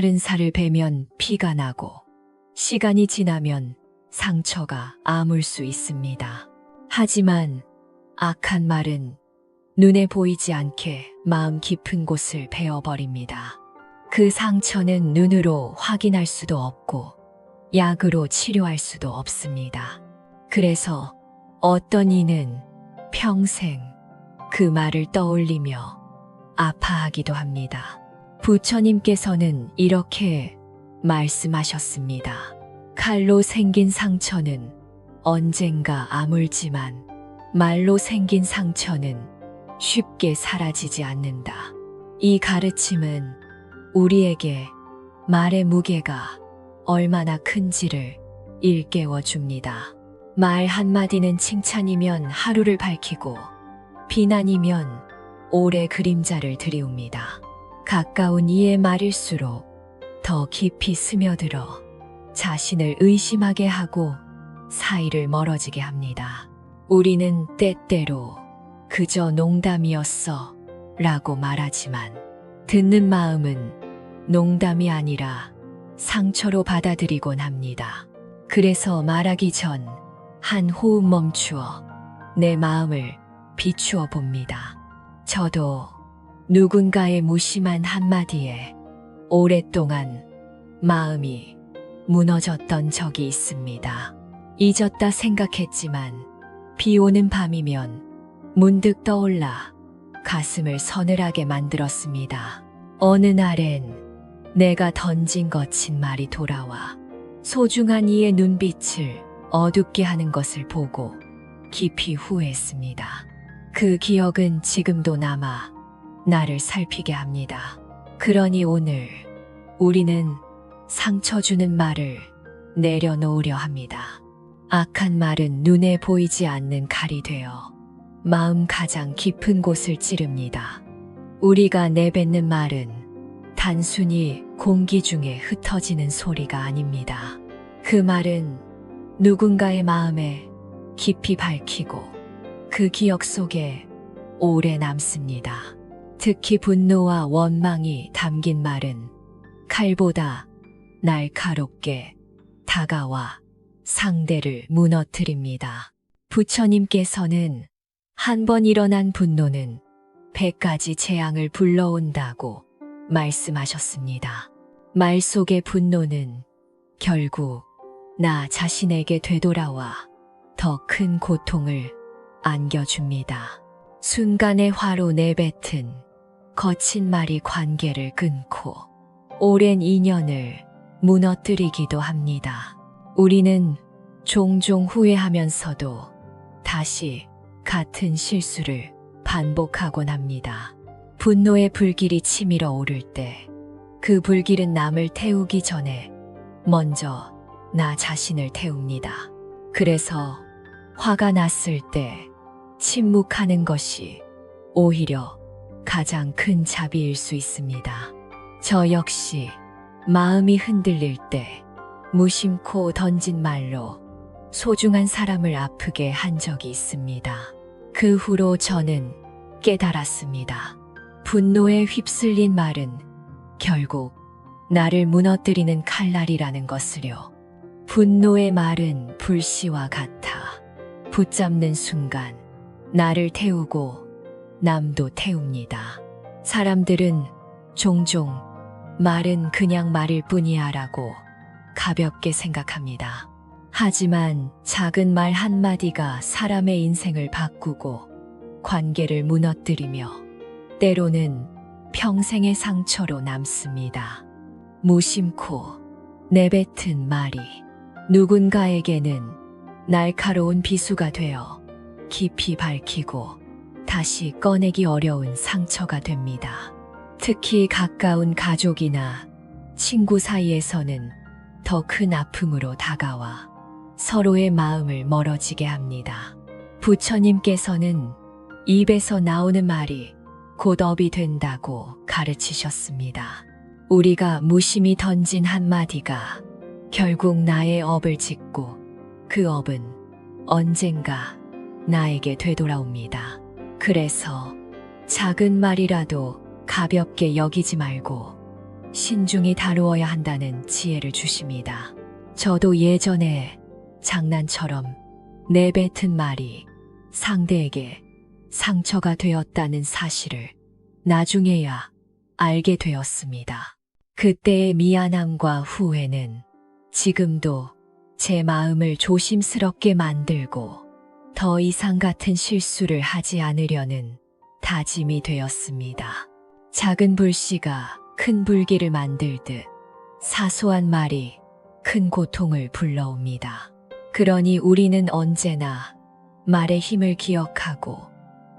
마른 살을 베면 피가 나고 시간이 지나면 상처가 아물 수 있습니다. 하지만 악한 말은 눈에 보이지 않게 마음 깊은 곳을 베어버립니다. 그 상처는 눈으로 확인할 수도 없고 약으로 치료할 수도 없습니다. 그래서 어떤 이는 평생 그 말을 떠올리며 아파하기도 합니다. 부처님께서는 이렇게 말씀하셨습니다. 칼로 생긴 상처는 언젠가 아물지만 말로 생긴 상처는 쉽게 사라지지 않는다. 이 가르침은 우리에게 말의 무게가 얼마나 큰지를 일깨워 줍니다. 말 한마디는 칭찬이면 하루를 밝히고 비난이면 오래 그림자를 드리웁니다. 가까운 이의 말일수록 더 깊이 스며들어 자신을 의심하게 하고 사이를 멀어지게 합니다. 우리는 때때로 그저 농담이었어 라고 말하지만 듣는 마음은 농담이 아니라 상처로 받아들이곤 합니다. 그래서 말하기 전 한 호흡 멈추어 내 마음을 비추어 봅니다. 저도 누군가의 무심한 한마디에 오랫동안 마음이 무너졌던 적이 있습니다. 잊었다 생각했지만 비 오는 밤이면 문득 떠올라 가슴을 서늘하게 만들었습니다. 어느 날엔 내가 던진 거친 말이 돌아와 소중한 이의 눈빛을 어둡게 하는 것을 보고 깊이 후회했습니다. 그 기억은 지금도 남아 나를 살피게 합니다. 그러니 오늘 우리는 상처 주는 말을 내려놓으려 합니다. 악한 말은 눈에 보이지 않는 칼이 되어 마음 가장 깊은 곳을 찌릅니다. 우리가 내뱉는 말은 단순히 공기 중에 흩어지는 소리가 아닙니다. 그 말은 누군가의 마음에 깊이 밝히고 그 기억 속에 오래 남습니다. 특히 분노와 원망이 담긴 말은 칼보다 날카롭게 다가와 상대를 무너뜨립니다. 부처님께서는 한 번 일어난 분노는 100가지 재앙을 불러온다고 말씀하셨습니다. 말 속의 분노는 결국 나 자신에게 되돌아와 더 큰 고통을 안겨줍니다. 순간의 화로 내뱉은 거친 말이 관계를 끊고 오랜 인연을 무너뜨리기도 합니다. 우리는 종종 후회하면서도 다시 같은 실수를 반복하곤 합니다. 분노의 불길이 치밀어 오를 때 그 불길은 남을 태우기 전에 먼저 나 자신을 태웁니다. 그래서 화가 났을 때 침묵하는 것이 오히려 가장 큰 자비일 수 있습니다. 저 역시 마음이 흔들릴 때 무심코 던진 말로 소중한 사람을 아프게 한 적이 있습니다. 그 후로 저는 깨달았습니다. 분노에 휩쓸린 말은 결국 나를 무너뜨리는 칼날이라는 것을요. 분노의 말은 불씨와 같아 붙잡는 순간 나를 태우고 남도 태웁니다. 사람들은 종종 말은 그냥 말일 뿐이야 라고 가볍게 생각합니다. 하지만 작은 말 한마디가 사람의 인생을 바꾸고 관계를 무너뜨리며 때로는 평생의 상처로 남습니다. 무심코 내뱉은 말이 누군가에게는 날카로운 비수가 되어 깊이 밝히고 다시 꺼내기 어려운 상처가 됩니다. 특히 가까운 가족이나 친구 사이에서는 더 큰 아픔으로 다가와 서로의 마음을 멀어지게 합니다. 부처님께서는 입에서 나오는 말이 곧 업이 된다고 가르치셨습니다. 우리가 무심히 던진 한마디가 결국 나의 업을 짓고 그 업은 언젠가 나에게 되돌아옵니다. 그래서 작은 말이라도 가볍게 여기지 말고 신중히 다루어야 한다는 지혜를 주십니다. 저도 예전에 장난처럼 내뱉은 말이 상대에게 상처가 되었다는 사실을 나중에야 알게 되었습니다. 그때의 미안함과 후회는 지금도 제 마음을 조심스럽게 만들고 더 이상 같은 실수를 하지 않으려는 다짐이 되었습니다. 작은 불씨가 큰 불길을 만들듯 사소한 말이 큰 고통을 불러옵니다. 그러니 우리는 언제나 말의 힘을 기억하고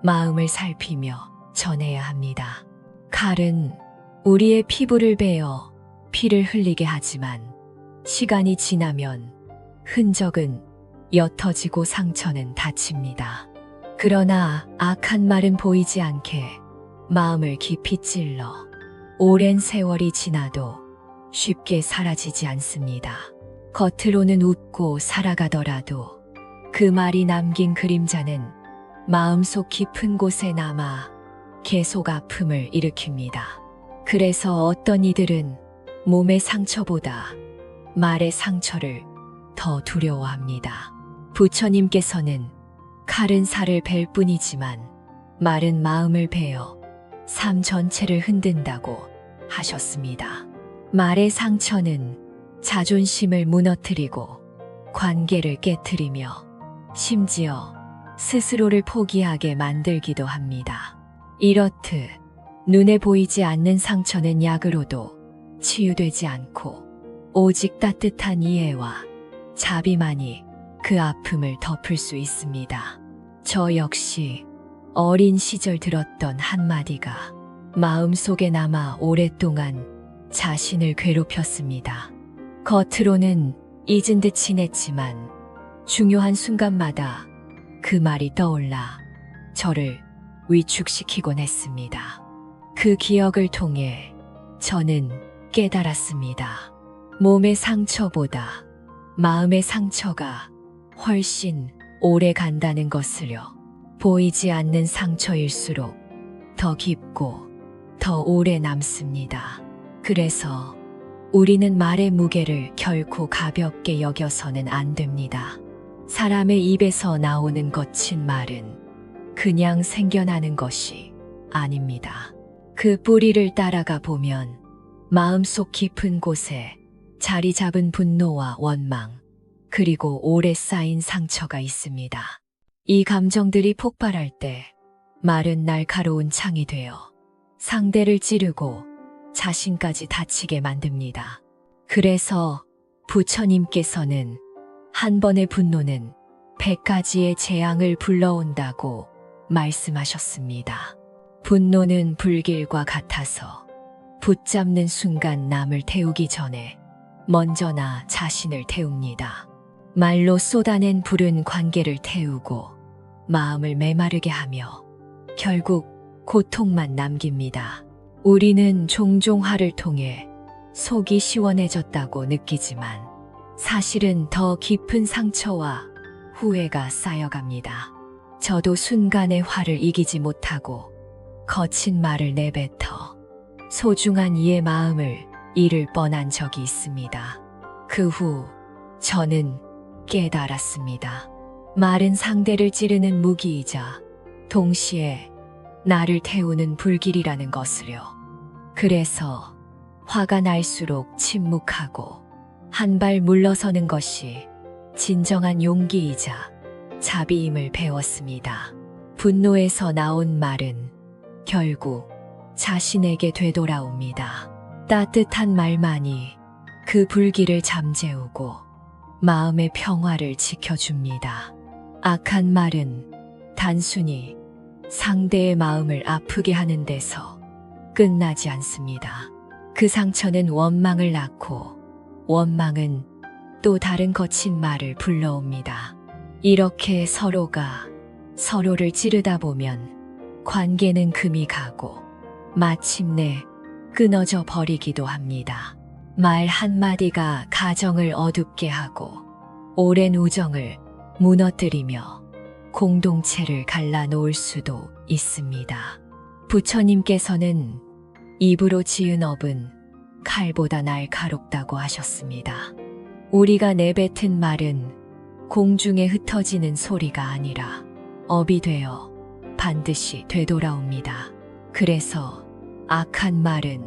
마음을 살피며 전해야 합니다. 칼은 우리의 피부를 베어 피를 흘리게 하지만 시간이 지나면 흔적은 옅어지고 상처는 닫힙니다. 그러나 악한 말은 보이지 않게 마음을 깊이 찔러 오랜 세월이 지나도 쉽게 사라지지 않습니다. 겉으로는 웃고 살아가더라도 그 말이 남긴 그림자는 마음속 깊은 곳에 남아 계속 아픔을 일으킵니다. 그래서 어떤 이들은 몸의 상처보다 말의 상처를 더 두려워합니다. 부처님께서는 칼은 살을 벨 뿐이지만 말은 마음을 베어 삶 전체를 흔든다고 하셨습니다. 말의 상처는 자존심을 무너뜨리고 관계를 깨트리며 심지어 스스로를 포기하게 만들기도 합니다. 이렇듯 눈에 보이지 않는 상처는 약으로도 치유되지 않고 오직 따뜻한 이해와 자비만이 그 아픔을 덮을 수 있습니다. 저 역시 어린 시절 들었던 한마디가 마음속에 남아 오랫동안 자신을 괴롭혔습니다. 겉으로는 잊은 듯 지냈지만 중요한 순간마다 그 말이 떠올라 저를 위축시키곤 했습니다. 그 기억을 통해 저는 깨달았습니다. 몸의 상처보다 마음의 상처가 훨씬 오래 간다는 것을요. 보이지 않는 상처일수록 더 깊고 더 오래 남습니다. 그래서 우리는 말의 무게를 결코 가볍게 여겨서는 안 됩니다. 사람의 입에서 나오는 거친 말은 그냥 생겨나는 것이 아닙니다. 그 뿌리를 따라가 보면 마음속 깊은 곳에 자리 잡은 분노와 원망, 그리고 오래 쌓인 상처가 있습니다. 이 감정들이 폭발할 때 말은 날카로운 창이 되어 상대를 찌르고 자신까지 다치게 만듭니다. 그래서 부처님께서는 한 번의 분노는 100가지의 재앙을 불러온다고 말씀하셨습니다. 분노는 불길과 같아서 붙잡는 순간 남을 태우기 전에 먼저 나 자신을 태웁니다. 말로 쏟아낸 불은 관계를 태우고 마음을 메마르게 하며 결국 고통만 남깁니다. 우리는 종종 화를 통해 속이 시원해졌다고 느끼지만 사실은 더 깊은 상처와 후회가 쌓여갑니다. 저도 순간의 화를 이기지 못하고 거친 말을 내뱉어 소중한 이의 마음을 잃을 뻔한 적이 있습니다. 그 후 저는 깨달았습니다. 말은 상대를 찌르는 무기이자 동시에 나를 태우는 불길이라는 것을요. 그래서 화가 날수록 침묵하고 한 발 물러서는 것이 진정한 용기이자 자비임을 배웠습니다. 분노에서 나온 말은 결국 자신에게 되돌아옵니다. 따뜻한 말만이 그 불길을 잠재우고 마음의 평화를 지켜줍니다. 악한 말은 단순히 상대의 마음을 아프게 하는 데서 끝나지 않습니다. 그 상처는 원망을 낳고 원망은 또 다른 거친 말을 불러옵니다. 이렇게 서로가 서로를 찌르다 보면 관계는 금이 가고 마침내 끊어져 버리기도 합니다. 말 한마디가 가정을 어둡게 하고 오랜 우정을 무너뜨리며 공동체를 갈라놓을 수도 있습니다. 부처님께서는 입으로 지은 업은 칼보다 날카롭다고 하셨습니다. 우리가 내뱉은 말은 공중에 흩어지는 소리가 아니라 업이 되어 반드시 되돌아옵니다. 그래서 악한 말은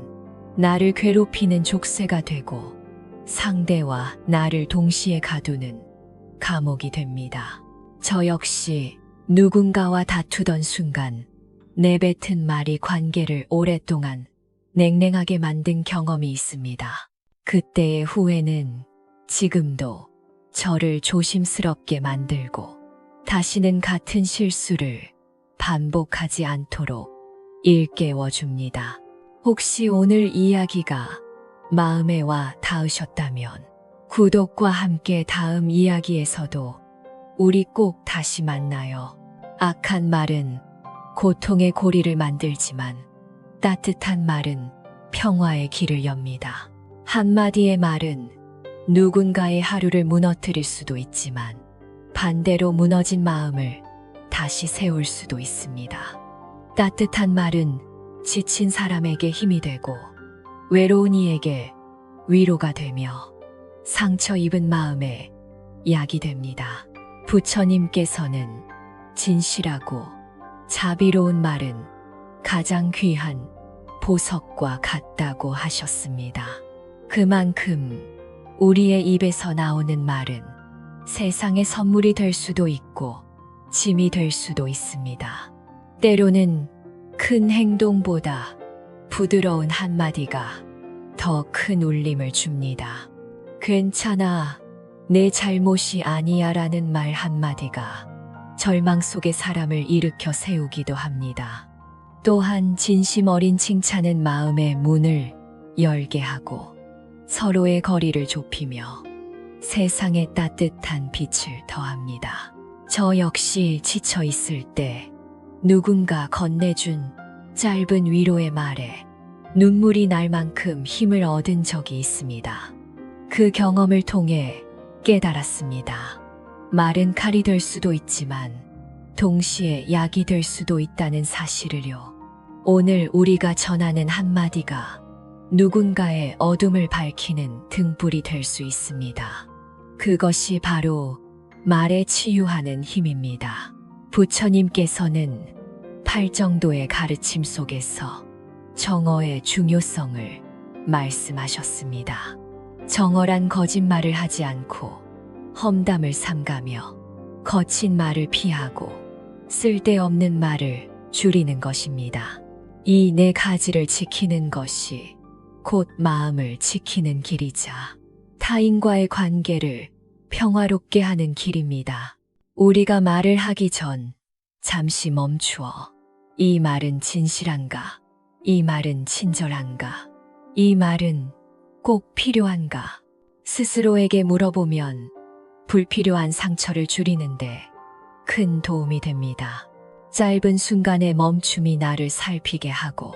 나를 괴롭히는 족쇄가 되고 상대와 나를 동시에 가두는 감옥이 됩니다. 저 역시 누군가와 다투던 순간 내뱉은 말이 관계를 오랫동안 냉랭하게 만든 경험이 있습니다. 그때의 후회는 지금도 저를 조심스럽게 만들고 다시는 같은 실수를 반복하지 않도록 일깨워 줍니다. 혹시 오늘 이야기가 마음에 와 닿으셨다면 구독과 함께 다음 이야기에서도 우리 꼭 다시 만나요. 악한 말은 고통의 고리를 만들지만 따뜻한 말은 평화의 길을 엽니다. 한마디의 말은 누군가의 하루를 무너뜨릴 수도 있지만 반대로 무너진 마음을 다시 세울 수도 있습니다. 따뜻한 말은 지친 사람에게 힘이 되고 외로운 이에게 위로가 되며 상처 입은 마음에 약이 됩니다. 부처님께서는 진실하고 자비로운 말은 가장 귀한 보석과 같다고 하셨습니다. 그만큼 우리의 입에서 나오는 말은 세상의 선물이 될 수도 있고 짐이 될 수도 있습니다. 때로는 큰 행동보다 부드러운 한마디가 더 큰 울림을 줍니다. 괜찮아, 내 잘못이 아니야 라는 말 한마디가 절망 속의 사람을 일으켜 세우기도 합니다. 또한 진심 어린 칭찬은 마음의 문을 열게 하고 서로의 거리를 좁히며 세상에 따뜻한 빛을 더합니다. 저 역시 지쳐 있을 때 누군가 건네준 짧은 위로의 말에 눈물이 날 만큼 힘을 얻은 적이 있습니다. 그 경험을 통해 깨달았습니다. 말은 칼이 될 수도 있지만 동시에 약이 될 수도 있다는 사실을요. 오늘 우리가 전하는 한마디가 누군가의 어둠을 밝히는 등불이 될 수 있습니다. 그것이 바로 말에 치유하는 힘입니다. 부처님께서는 팔정도의 가르침 속에서 정어의 중요성을 말씀하셨습니다. 정어란 거짓말을 하지 않고 험담을 삼가며 거친 말을 피하고 쓸데없는 말을 줄이는 것입니다. 이 네 가지를 지키는 것이 곧 마음을 지키는 길이자 타인과의 관계를 평화롭게 하는 길입니다. 우리가 말을 하기 전 잠시 멈추어 이 말은 진실한가? 이 말은 친절한가? 이 말은 꼭 필요한가? 스스로에게 물어보면 불필요한 상처를 줄이는데 큰 도움이 됩니다. 짧은 순간의 멈춤이 나를 살피게 하고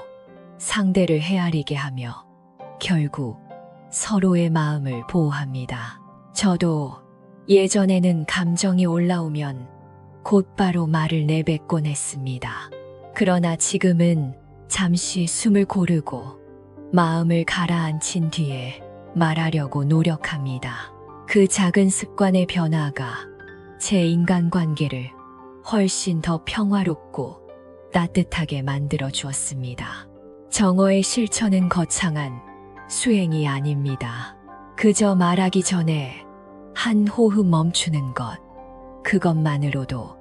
상대를 헤아리게 하며 결국 서로의 마음을 보호합니다. 저도 예전에는 감정이 올라오면 곧바로 말을 내뱉곤 했습니다. 그러나 지금은 잠시 숨을 고르고 마음을 가라앉힌 뒤에 말하려고 노력합니다. 그 작은 습관의 변화가 제 인간관계를 훨씬 더 평화롭고 따뜻하게 만들어 주었습니다. 정어의 실천은 거창한 수행이 아닙니다. 그저 말하기 전에 한 호흡 멈추는 것, 그것만으로도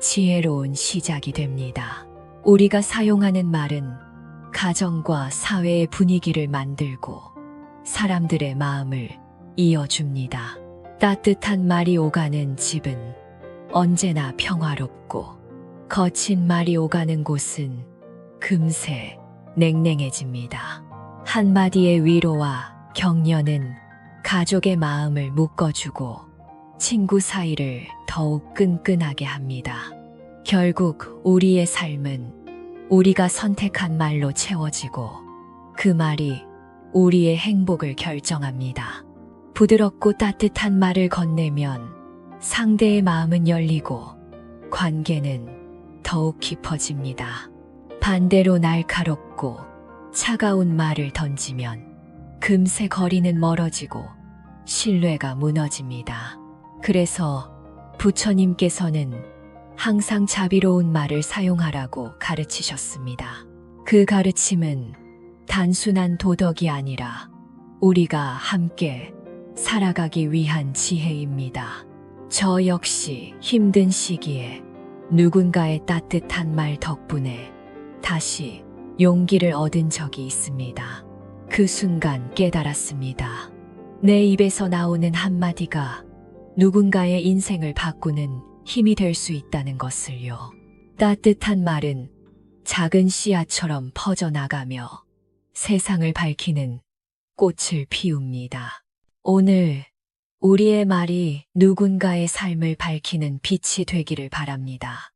지혜로운 시작이 됩니다. 우리가 사용하는 말은 가정과 사회의 분위기를 만들고 사람들의 마음을 이어줍니다. 따뜻한 말이 오가는 집은 언제나 평화롭고 거친 말이 오가는 곳은 금세 냉랭해집니다. 한마디의 위로와 격려는 가족의 마음을 묶어주고 친구 사이를 더욱 끈끈하게 합니다. 결국 우리의 삶은 우리가 선택한 말로 채워지고 그 말이 우리의 행복을 결정합니다. 부드럽고 따뜻한 말을 건네면 상대의 마음은 열리고 관계는 더욱 깊어집니다. 반대로 날카롭고 차가운 말을 던지면 금세 거리는 멀어지고 신뢰가 무너집니다. 그래서 부처님께서는 항상 자비로운 말을 사용하라고 가르치셨습니다. 그 가르침은 단순한 도덕이 아니라 우리가 함께 살아가기 위한 지혜입니다. 저 역시 힘든 시기에 누군가의 따뜻한 말 덕분에 다시 용기를 얻은 적이 있습니다. 그 순간 깨달았습니다. 내 입에서 나오는 한마디가 누군가의 인생을 바꾸는 힘이 될 수 있다는 것을요. 따뜻한 말은 작은 씨앗처럼 퍼져나가며 세상을 밝히는 꽃을 피웁니다. 오늘 우리의 말이 누군가의 삶을 밝히는 빛이 되기를 바랍니다.